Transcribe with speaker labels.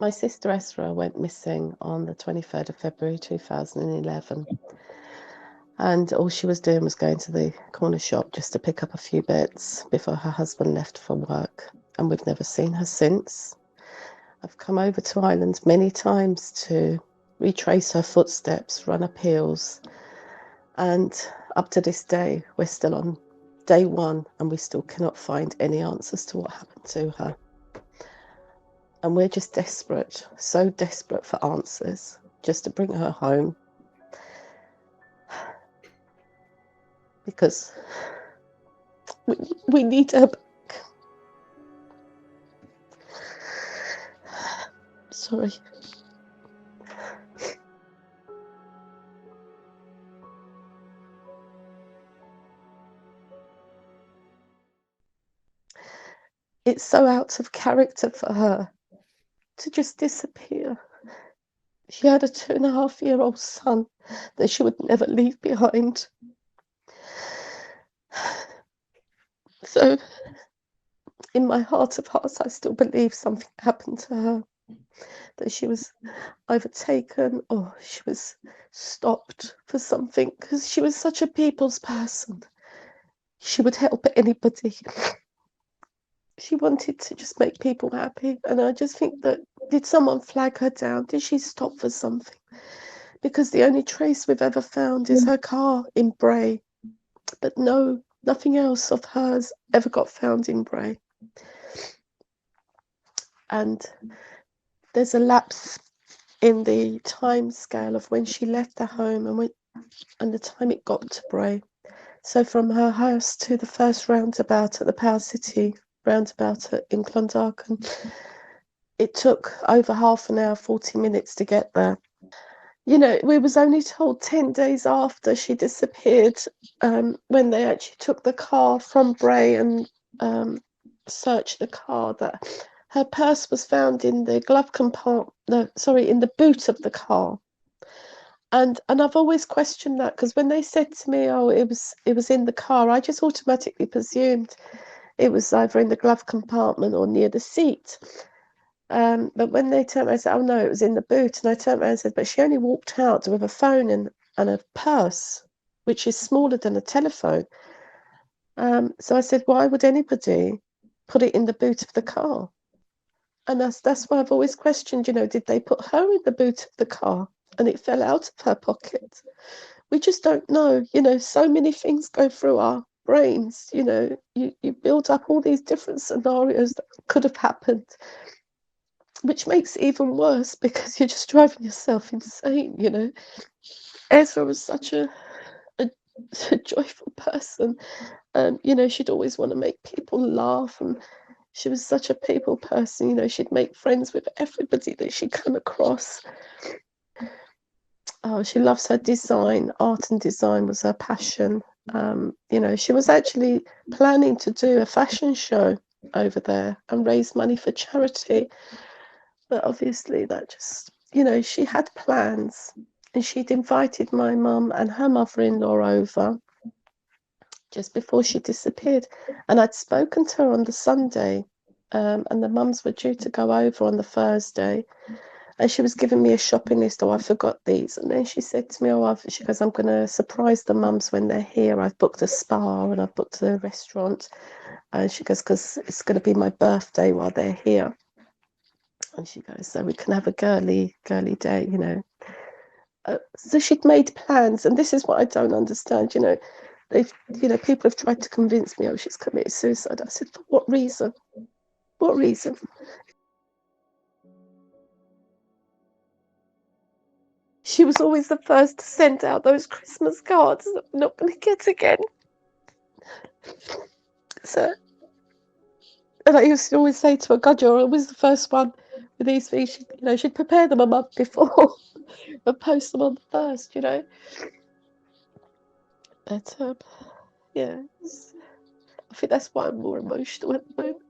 Speaker 1: My sister Esra went missing on the 23rd of February 2011. And all she was doing was going to the corner shop just to pick up a few bits before her husband left for work. And we've never seen her since. I've come over to Ireland many times to retrace her footsteps, run appeals. And up to this day, we're still on day one and we still cannot find any answers to what happened to her. And we're just desperate, so desperate for answers, just to bring her home. Because we need her back. Sorry. It's so out of character for her to just disappear. She had a 2.5-year-old son that she would never leave behind. So, in my heart of hearts, I still believe something happened to her. That she was either taken or she was stopped for something, because she was such a people's person. She would help anybody. She wanted to just make people happy. And I just think that, did someone flag her down? Did she stop for something? Because the only trace we've ever found is her car in Bray. But no, nothing else of hers ever got found in Bray. And there's a lapse in the time scale of when she left the home and the time it got to Bray. So from her house to the first roundabout at the Power City roundabout in Clondalkin, it took over half an hour, 40 minutes to get there. You know, we was only told 10 days after she disappeared, when they actually took the car from Bray and searched the car, that her purse was found in the glove compartment, in the boot of the car. And I've always questioned that, because when they said to me, oh, it was in the car, I just automatically presumed it was either in the glove compartment or near the seat. But when they turned around, I said, oh no, it was in the boot. And I turned around and said, but she only walked out with a phone and a purse, which is smaller than a telephone. So I said, why would anybody put it in the boot of the car? And that's why I've always questioned, you know, did they put her in the boot of the car and it fell out of her pocket? We just don't know. You know, so many things go through our brains. You know, you build up all these different scenarios that could have happened, which makes it even worse because you're just driving yourself insane, you know. Ezra was such a joyful person. You know, she'd always want to make people laugh, and she was such a people person. You know, she'd make friends with everybody that she'd come across. Oh, she loves her design. Art and design was her passion. You know, she was actually planning to do a fashion show over there and raise money for charity. But obviously that just, you know, she had plans, and she'd invited my mum and her mother-in-law over just before she disappeared. And I'd spoken to her on the Sunday, and the mums were due to go over on the Thursday. And she was giving me a shopping list. Oh, I forgot these. And then she said to me, she goes, I'm going to surprise the mums when they're here. I've booked a spa and I've booked a restaurant. And she goes, because it's going to be my birthday while they're here. And she goes, so we can have a girly day, you know. So she'd made plans. And this is what I don't understand, you know. People have tried to convince me, oh, she's committed suicide. I said, for what reason? What reason? She was always the first to send out those Christmas cards that I'm not going to get again. So, and I used to always say to her, God, you're always the first one with these things. She'd prepare them a month before and post them on the first, you know. But, yeah, I think that's why I'm more emotional at the moment.